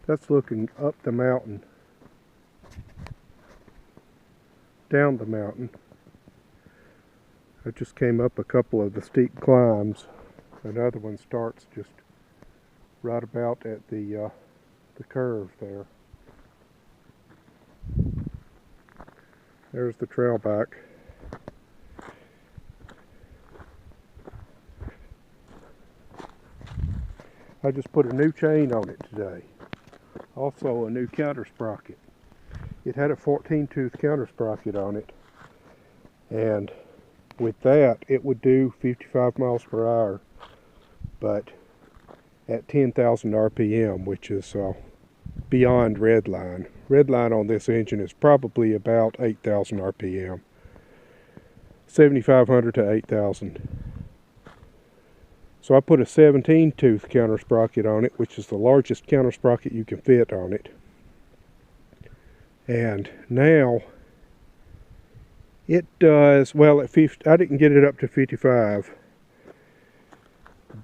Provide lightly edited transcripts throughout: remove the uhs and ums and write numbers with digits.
That's looking up the mountain, down the mountain. I just came up a couple of the steep climbs. Another one starts just right about at the curve there. There's the trail back. I just put a new chain on it today. Also a new counter-sprocket. It had a 14-tooth counter-sprocket on it, and with that it would do 55 miles per hour, but at 10,000 RPM, which is beyond red line. Red line on this engine is probably about 8,000 RPM. 7,500 to 8,000. So I put a 17-tooth counter-sprocket on it, which is the largest counter-sprocket you can fit on it. And now it does, well, at 50, I didn't get it up to 55,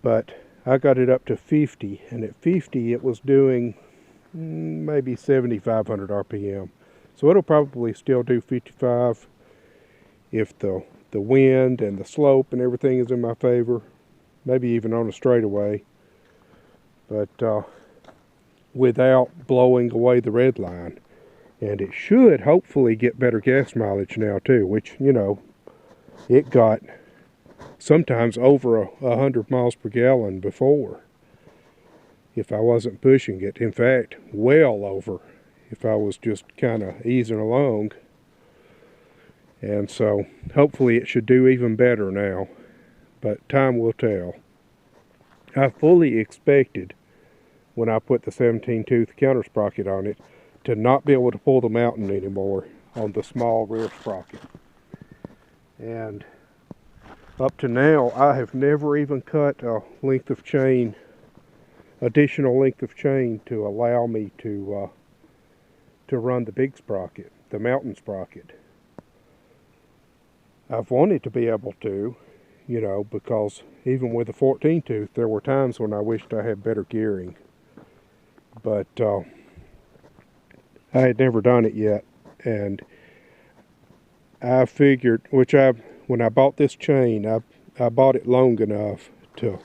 but I got it up to 50, and at 50 it was doing maybe 7,500 RPM. So it'll probably still do 55 if the wind and the slope and everything is in my favor, maybe even on a straightaway, but without blowing away the red line. And it should hopefully get better gas mileage now too, which, you know, it got sometimes over 100 miles per gallon before if I wasn't pushing it. In fact, well over if I was just kind of easing along. And so hopefully it should do even better now, but time will tell. I fully expected when I put the 17-tooth counter-sprocket on it to not be able to pull the mountain anymore on the small rear sprocket. And up to now, I have never even cut a length of chain, additional length of chain to allow me to run the big sprocket, the mountain sprocket. I've wanted to be able to, you know, because even with the 14-tooth, there were times when I wished I had better gearing. But I had never done it yet, and I figured, when I bought this chain, I bought it long enough to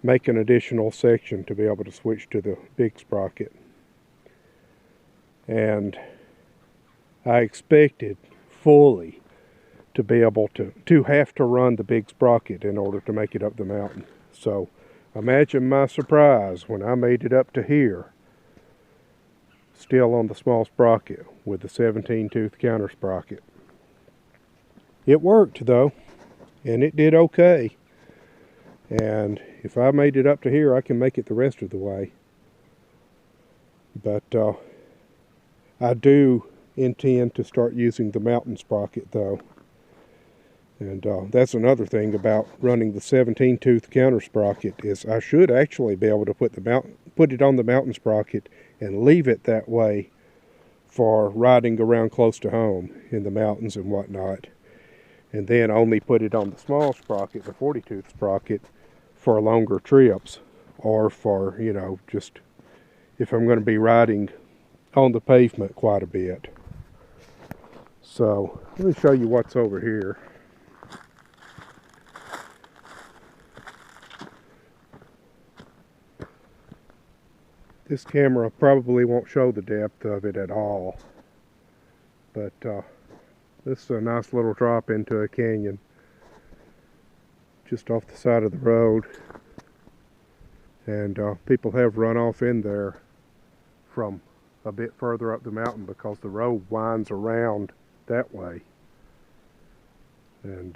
make an additional section to be able to switch to the big sprocket. And I expected fully to be able to have to run the big sprocket in order to make it up the mountain. So imagine my surprise when I made it up to here, still on the small sprocket with the 17-tooth counter sprocket. It worked though, and it did okay. And if I made it up to here, I can make it the rest of the way. But I do intend to start using the mountain sprocket though. And that's another thing about running the 17-tooth counter sprocket, is I should actually be able to put it on the mountain sprocket and leave it that way for riding around close to home in the mountains and whatnot, and then only put it on the small sprocket, the 40-tooth sprocket, for longer trips, or for, you know, just if I'm going to be riding on the pavement quite a bit. So let me show you what's over here. This camera probably won't show the depth of it at all, but this is a nice little drop into a canyon just off the side of the road, and people have run off in there from a bit further up the mountain because the road winds around that way, and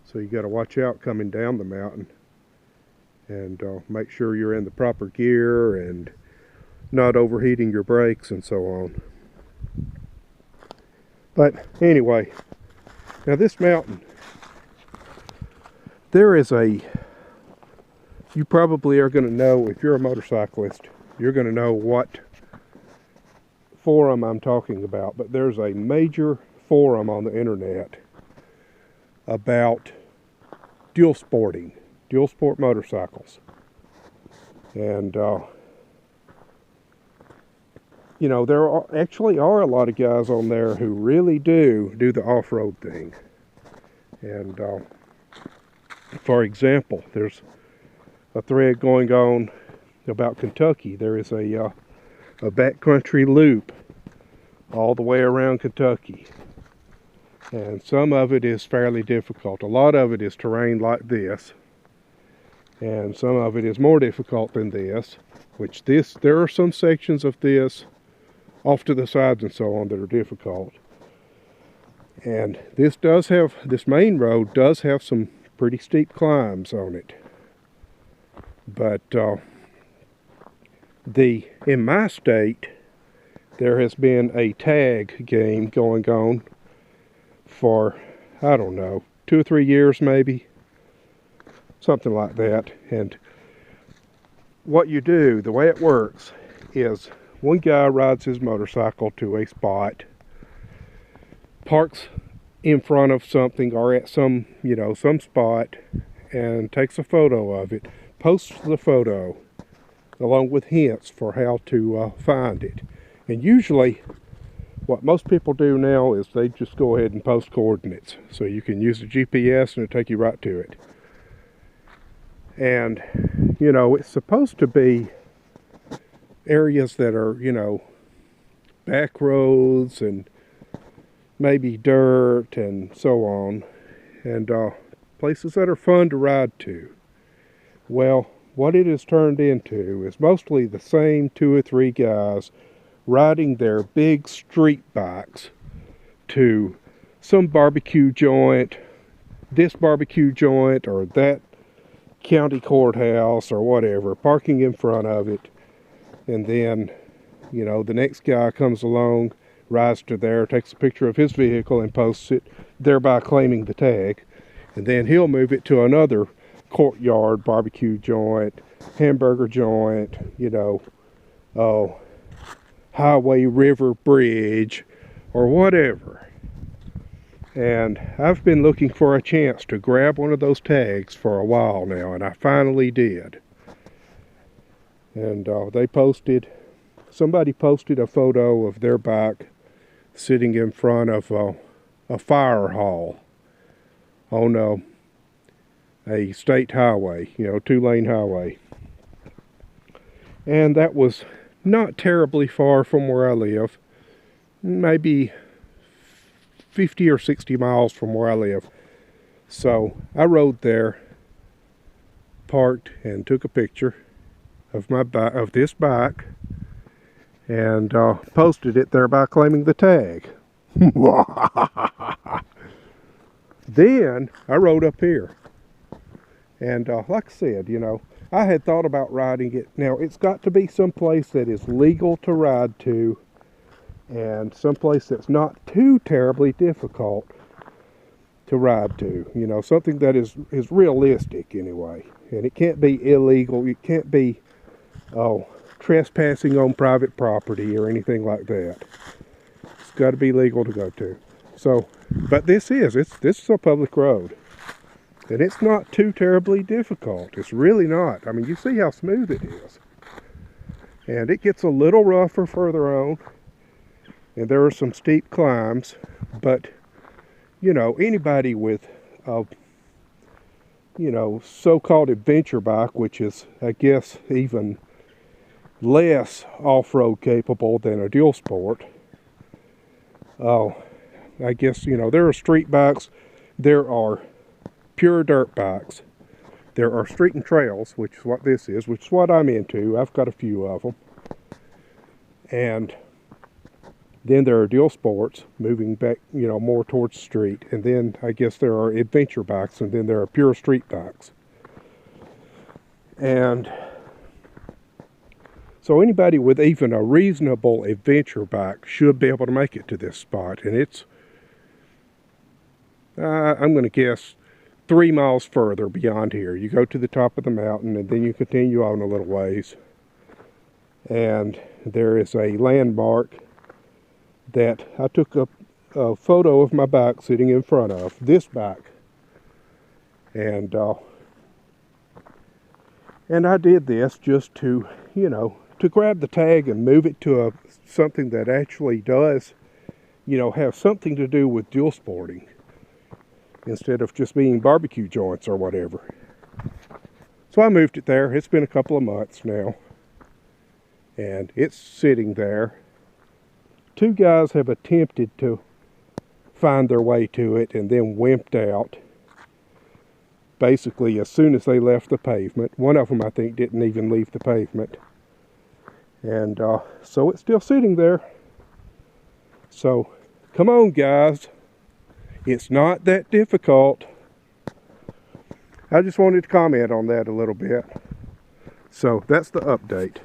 so you got to watch out coming down the mountain. And make sure you're in the proper gear and not overheating your brakes and so on. But anyway, now this mountain, there is you probably are going to know, if you're a motorcyclist, you're going to know what forum I'm talking about. But there's a major forum on the internet about dual sport motorcycles. And you know, there actually are a lot of guys on there who really do the off-road thing. And for example, there's a thread going on about Kentucky. There is a backcountry loop all the way around Kentucky. And some of it is fairly difficult. A lot of it is terrain like this. And some of it is more difficult than this, which there are some sections of this off to the sides and so on that are difficult. And this main road does have some pretty steep climbs on it. But in my state, there has been a tag game going on for, I don't know, 2 or 3 years maybe, something like that. And what you do, the way it works, is one guy rides his motorcycle to a spot, parks in front of something or at some spot, and takes a photo of it, posts the photo along with hints for how to find it. And usually what most people do now is they just go ahead and post coordinates, so you can use the GPS and it'll take you right to it. And you know, it's supposed to be areas that are, you know, back roads and maybe dirt and so on, and places that are fun to ride to. Well, what it has turned into is mostly the same 2 or 3 guys riding their big street bikes to some barbecue joint, this barbecue joint or that county courthouse or whatever, parking in front of it. And then, you know, the next guy comes along, rides to there, takes a picture of his vehicle and posts it, thereby claiming the tag. And then he'll move it to another courtyard, barbecue joint, hamburger joint, you know, highway, river, bridge, or whatever. And I've been looking for a chance to grab one of those tags for a while now, and I finally did. And somebody posted a photo of their bike sitting in front of a fire hall on a state highway, you know, 2-lane highway. And that was not terribly far from where I live, maybe 50 or 60 miles from where I live. So I rode there, parked, and took a picture of this bike, and posted it, thereby claiming the tag. Then I rode up here, and like I said, you know, I had thought about riding it. Now, it's got to be someplace that is legal to ride to, and someplace that's not too terribly difficult to ride to. You know, something that is realistic anyway. And it can't be illegal. It can't be trespassing on private property or anything like that. It's got to be legal to go to. So, but this is a public road. And it's not too terribly difficult. It's really not. I mean, you see how smooth it is. And it gets a little rougher further on. And there are some steep climbs. But, you know, anybody with a, you know, so-called adventure bike, which is, I guess, even less off-road capable than a dual sport. I guess, you know, there are street bikes. There are pure dirt bikes. There are street and trails, which is what this is, which is what I'm into. I've got a few of them. And then there are dual sports, moving back, you know, more towards the street. And then I guess there are adventure bikes, and then there are pure street bikes. And so anybody with even a reasonable adventure bike should be able to make it to this spot. And it's, I'm going to guess, 3 miles further beyond here. You go to the top of the mountain, and then you continue on a little ways. And there is a landmark that I took a photo of my bike sitting in front of, this bike. And I did this just to, you know, to grab the tag and move it to something that actually does, you know, have something to do with dual sporting instead of just being barbecue joints or whatever. So I moved it there. It's been a couple of months now, and it's sitting there. Two guys have attempted to find their way to it and then wimped out basically as soon as they left the pavement. One of them, I think, didn't even leave the pavement. And so it's still sitting there. So come on, guys. It's not that difficult. I just wanted to comment on that a little bit. So that's the update.